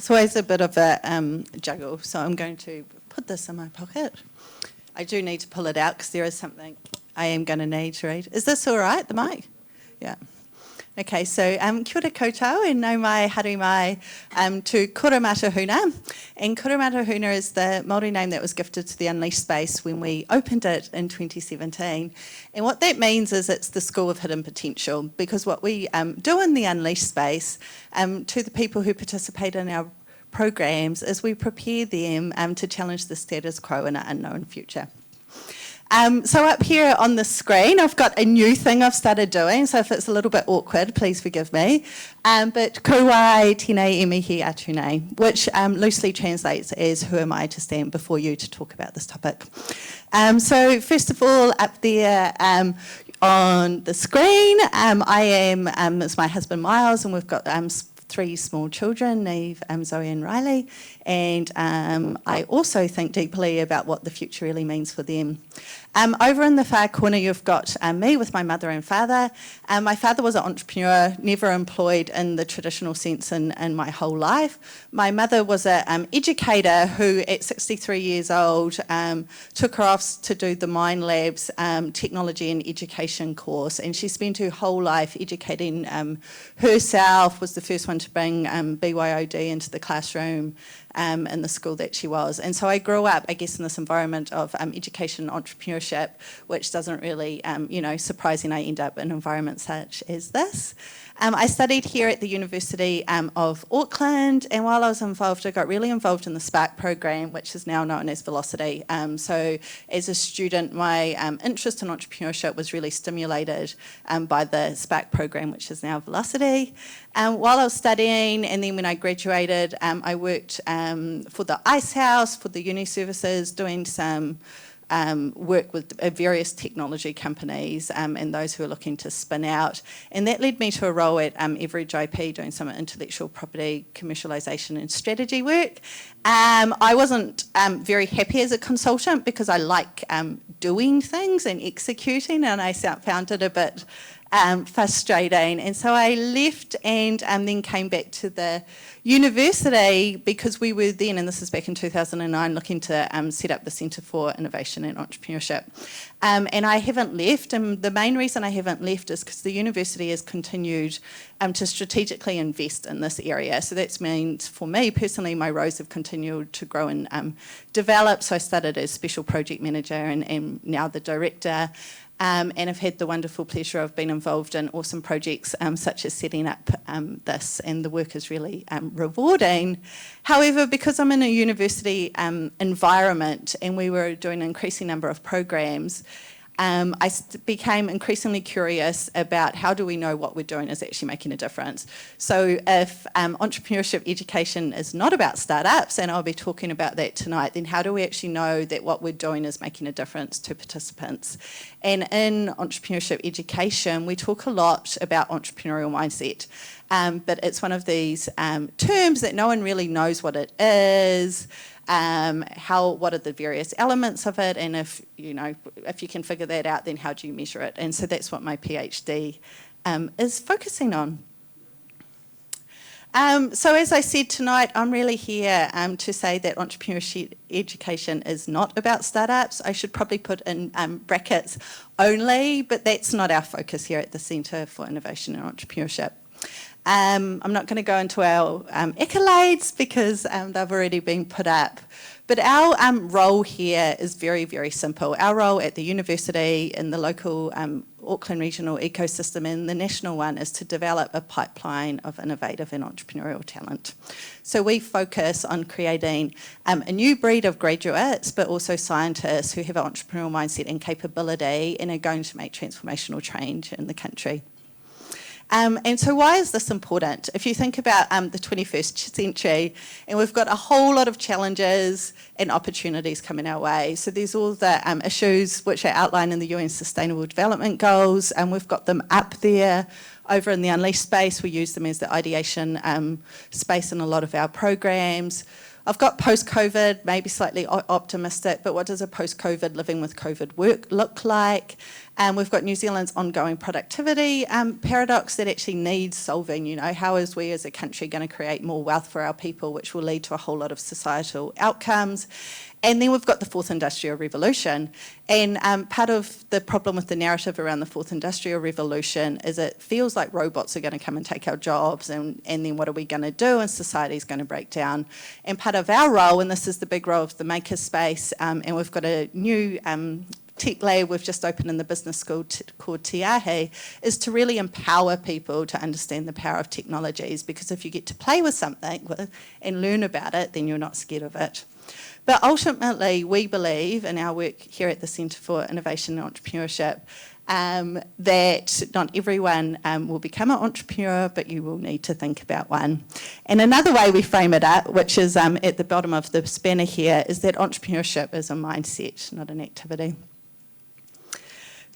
It's always a bit of a juggle, so I'm going to put this in my pocket. I do need to pull it out because there is something I am going to need to read. Is this all right, the mic? Yeah. Okay, so kia ora koutou e nau mai haere mai to Kura Matahuna. And Kura Matahuna is the Māori name that was gifted to the Unleashed space when we opened it in 2017. And what that means is it's the School of Hidden Potential, because what we do in the Unleashed space to the people who participate in our programs is we prepare them to challenge the status quo in an unknown future. So up here on the screen, I've got a new thing I've started doing, so if it's a little bit awkward, please forgive me. But Kuwai Tēnei e mihi atu nei, which loosely translates as who am I to stand before you to talk about this topic. So first of all, up there on the screen, I am, it's my husband Miles, and we've got 3 small children, Neve, Zoe and Riley, and I also think deeply about what the future really means for them. Over in the far corner you've got me with my mother and father. My father was an entrepreneur, never employed in the traditional sense in my whole life. My mother was an educator who at 63 years old took her off to do the Mind Labs technology and education course, and she spent her whole life educating herself, was the first one to bring BYOD into the classroom in the school that she was. And so I grew up, I guess, in this environment of education and entrepreneurship, which doesn't really, surprising I end up in environments such as this. I studied here at the University of Auckland, and while I was involved, I got really involved in the Spark program, which is now known as Velocity. So as a student, my interest in entrepreneurship was really stimulated by the Spark program, which is now Velocity. While I was studying, and then when I graduated, I worked for the Ice House, for the uni services, doing some work with various technology companies and those who are looking to spin out. And that led me to a role at Everidge IP doing some intellectual property commercialisation and strategy work. I wasn't very happy as a consultant because I like doing things and executing, and I found it a bit frustrating. And so I left and then came back to the university because we were then, and this is back in 2009, looking to set up the Centre for Innovation and Entrepreneurship. And I haven't left, and the main reason I haven't left is because the university has continued to strategically invest in this area. So that means, for me personally, my roles have continued to grow and develop. So I started as Special Project Manager and now the Director. And I've had the wonderful pleasure of being involved in awesome projects such as setting up this, and the work is really rewarding. However, because I'm in a university environment and we were doing an increasing number of programs, I became increasingly curious about how do we know what we're doing is actually making a difference. So if entrepreneurship education is not about startups, and I'll be talking about that tonight, then how do we actually know that what we're doing is making a difference to participants? And in entrepreneurship education, we talk a lot about entrepreneurial mindset, but it's one of these terms that no one really knows what it is. What are the various elements of it, and if you can figure that out, then how do you measure it? And so that's what my PhD is focusing on. So as I said tonight, I'm really here to say that entrepreneurship education is not about startups. I should probably put in brackets only, but that's not our focus here at the Centre for Innovation and Entrepreneurship. I'm not going to go into our accolades because they've already been put up. But our role here is very, very simple. Our role at the university, in the local Auckland regional ecosystem and the national one, is to develop a pipeline of innovative and entrepreneurial talent. So we focus on creating a new breed of graduates, but also scientists who have an entrepreneurial mindset and capability and are going to make transformational change in the country. And so why is this important? If you think about the 21st century, and we've got a whole lot of challenges and opportunities coming our way. So there's all the issues which are outlined in the UN Sustainable Development Goals, and we've got them up there. Over in the Unleashed space, we use them as the ideation space in a lot of our programs. I've got post-COVID, maybe slightly optimistic, but what does a post-COVID living with COVID work look like? We've got New Zealand's ongoing productivity paradox that actually needs solving. You know, how is we as a country going to create more wealth for our people, which will lead to a whole lot of societal outcomes? And then we've got the fourth industrial revolution. And part of the problem with the narrative around the fourth industrial revolution is it feels like robots are going to come and take our jobs, and then what are we going to do, and society's going to break down. And part of our role, and this is the big role of the maker space, and we've got a new tech lab we've just opened in the business school called Tiahe, is to really empower people to understand the power of technologies, because if you get to play with something and learn about it, then you're not scared of it. But ultimately, we believe in our work here at the Centre for Innovation and Entrepreneurship that not everyone will become an entrepreneur, but you will need to think about one. And another way we frame it up, which is at the bottom of the spanner here, is that entrepreneurship is a mindset, not an activity.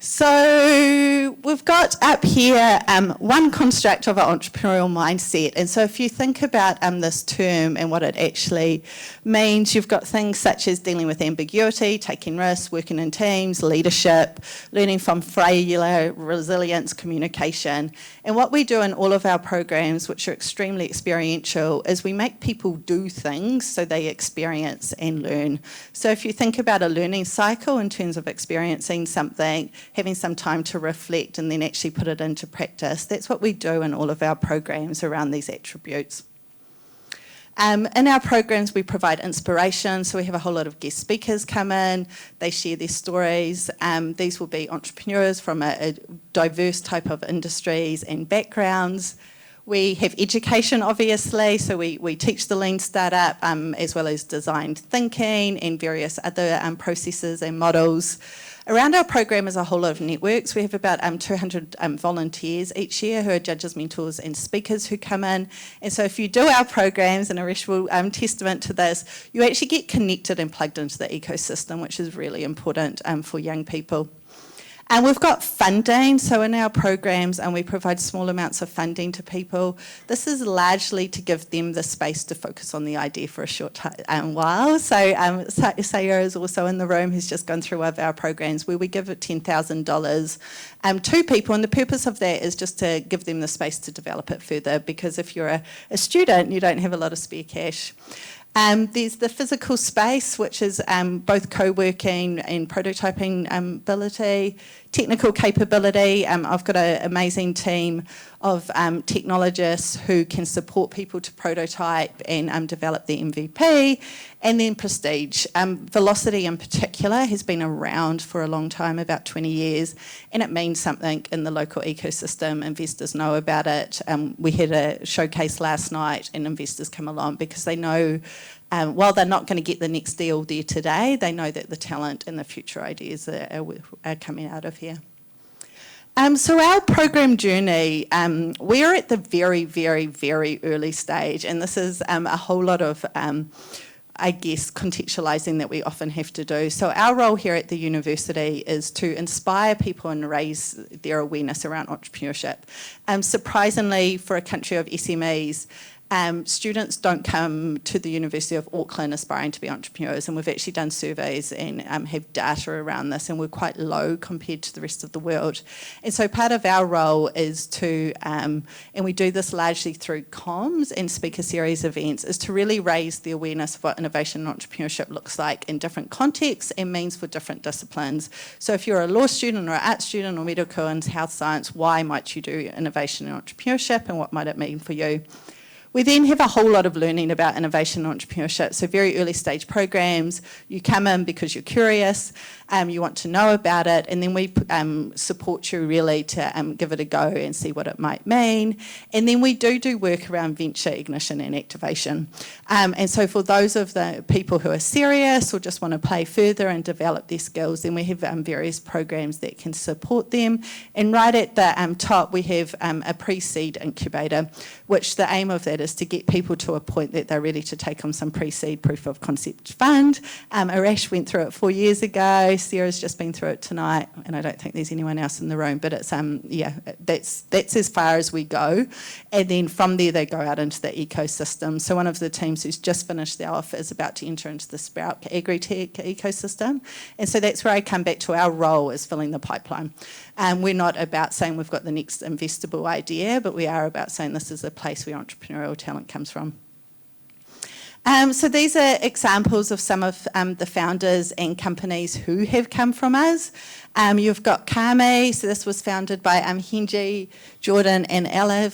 So we've got up here one construct of an entrepreneurial mindset. And so if you think about this term and what it actually means, you've got things such as dealing with ambiguity, taking risks, working in teams, leadership, learning from failure, resilience, communication. And what we do in all of our programs, which are extremely experiential, is we make people do things so they experience and learn. So if you think about a learning cycle in terms of experiencing something, having some time to reflect and then actually put it into practice. That's what we do in all of our programs around these attributes. In our programs, we provide inspiration, so we have a whole lot of guest speakers come in, they share their stories. These will be entrepreneurs from a diverse type of industries and backgrounds. We have education, obviously, so we teach the lean startup as well as design thinking and various other processes and models. Around our program is a whole lot of networks. We have about 200 volunteers each year who are judges, mentors and speakers who come in. And so if you do our programs, and Arish will testament to this, you actually get connected and plugged into the ecosystem, which is really important for young people. And we've got funding, so in our programs, we provide small amounts of funding to people. This is largely to give them the space to focus on the idea for a short while. So Sayura is also in the room, who's just gone through one of our programs where we give $10,000 to people, and the purpose of that is just to give them the space to develop it further, because if you're a student, you don't have a lot of spare cash. There's the physical space, which is both co-working and prototyping ability, technical capability. I've got an amazing team of technologists who can support people to prototype and develop the MVP. And then prestige. Velocity in particular has been around for a long time, about 20 years, and it means something in the local ecosystem. Investors know about it. We had a showcase last night and investors come along because they know while they're not going to get the next deal there today, they know that the talent and the future ideas are coming out of here. So our program journey, we're at the very, very, very early stage, and this is a whole lot of I guess, contextualising that we often have to do. So our role here at the university is to inspire people and raise their awareness around entrepreneurship. Surprisingly, for a country of SMEs, students don't come to the University of Auckland aspiring to be entrepreneurs, and we've actually done surveys and have data around this, and we're quite low compared to the rest of the world. And so part of our role is to, and we do this largely through comms and speaker series events, is to really raise the awareness of what innovation and entrepreneurship looks like in different contexts and means for different disciplines. So if you're a law student or an art student or medical and health science, why might you do innovation and entrepreneurship, and what might it mean for you? We then have a whole lot of learning about innovation and entrepreneurship, so very early stage programs. You come in because you're curious, you want to know about it, and then we support you really to give it a go and see what it might mean. And then we do work around venture ignition and activation. And so for those of the people who are serious or just want to play further and develop their skills, then we have various programs that can support them. And right at the top, we have a pre-seed incubator, which the aim of that that is to get people to a point that they're ready to take on some pre-seed proof of concept fund. Arash went through it 4 years ago. Sarah's just been through it tonight, and I don't think there's anyone else in the room, but it's that's as far as we go. And then from there they go out into the ecosystem. So one of the teams who's just finished their off is about to enter into the Sprout Agri-Tech ecosystem. And so that's where I come back to our role as filling the pipeline. We're not about saying we've got the next investable idea, but we are about saying this is a place where entrepreneurial talent comes from. So these are examples of some of the founders and companies who have come from us. You've got Kame, so this was founded by Henji, Jordan and Aliv.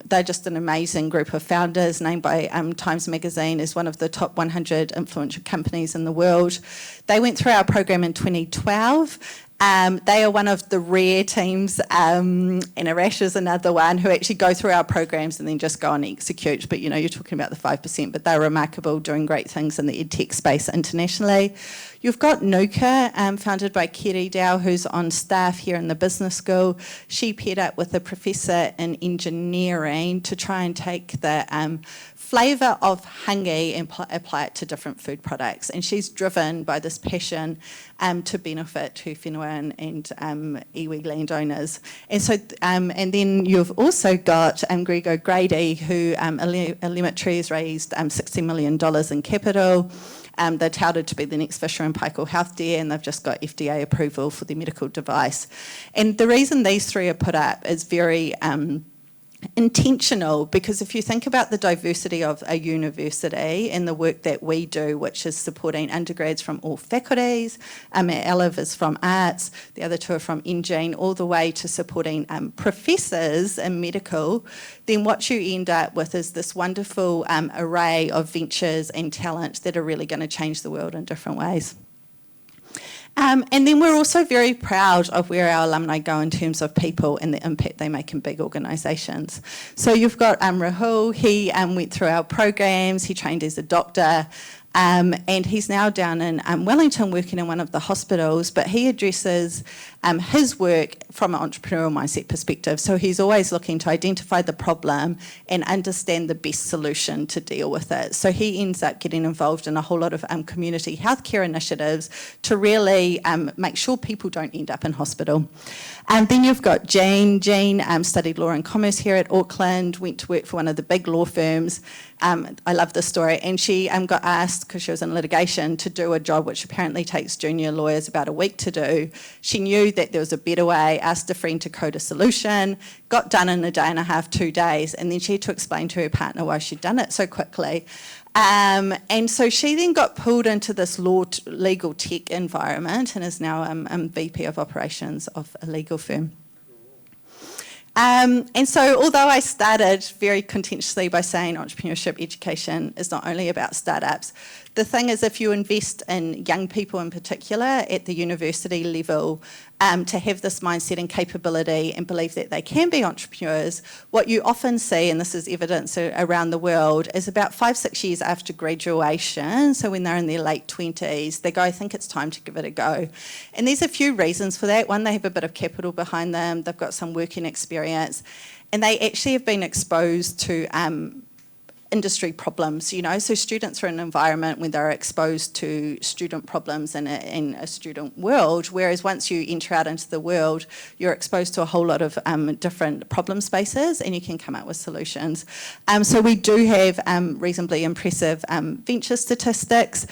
They're just an amazing group of founders, named by Times Magazine as one of the top 100 influential companies in the world. They went through our program in 2012. They are one of the rare teams, and Arash is another one, who actually go through our programs and then just go and execute. But, you're talking about the 5%, but they're remarkable, doing great things in the edtech space internationally. You've got Nuka, founded by Kerry Dow, who's on staff here in the business school. She paired up with a professor in engineering to try and take the flavour of hangi and apply it to different food products. And she's driven by this passion to benefit her whenua and iwi landowners. And so, and then you've also got Greg O'Grady, who Elementary has raised $60 million in capital. They're touted to be the next Fisher & Paykel Health Dare, and they've just got FDA approval for their medical device. And the reason these three are put up is very intentional, because if you think about the diversity of a university and the work that we do, which is supporting undergrads from all faculties, Aliv is from arts, the other two are from engine, all the way to supporting professors in medical, then what you end up with is this wonderful array of ventures and talent that are really going to change the world in different ways. And then we're also very proud of where our alumni go in terms of people and the impact they make in big organisations. So you've got Rahul, he went through our programs, he trained as a doctor, and he's now down in Wellington working in one of the hospitals, but he addresses his work from an entrepreneurial mindset perspective. So he's always looking to identify the problem and understand the best solution to deal with it. So he ends up getting involved in a whole lot of community healthcare initiatives to really make sure people don't end up in hospital. And then you've got Jean. Jean studied law and commerce here at Auckland, went to work for one of the big law firms. I love this story. And she got asked, because she was in litigation, to do a job which apparently takes junior lawyers about a week to do. She knew that there was a better way, asked a friend to code a solution, got done in a day and a half, 2 days, and then she had to explain to her partner why she'd done it so quickly. And so she then got pulled into this legal tech environment and is now VP of operations of a legal firm. And so although I started very contentiously by saying entrepreneurship education is not only about startups, the thing is, if you invest in young people in particular at the university level, to have this mindset and capability and believe that they can be entrepreneurs, what you often see, and this is evidence around the world, is about 5-6 years after graduation, so when they're in their late 20s, they go, I think it's time to give it a go. And there's a few reasons for that. One, they have a bit of capital behind them, they've got some working experience, and they actually have been exposed to industry problems, so students are in an environment where they're exposed to student problems in a student world, whereas once you enter out into the world, you're exposed to a whole lot of different problem spaces and you can come up with solutions. So we do have reasonably impressive venture statistics.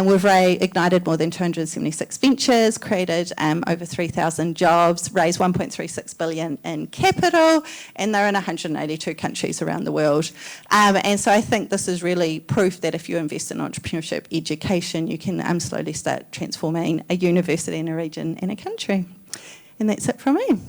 We've ignited more than 276 ventures, created over 3,000 jobs, raised 1.36 billion in capital, and they're in 182 countries around the world. And so I think this is really proof that if you invest in entrepreneurship education, you can slowly start transforming a university and a region and a country. And that's it from me.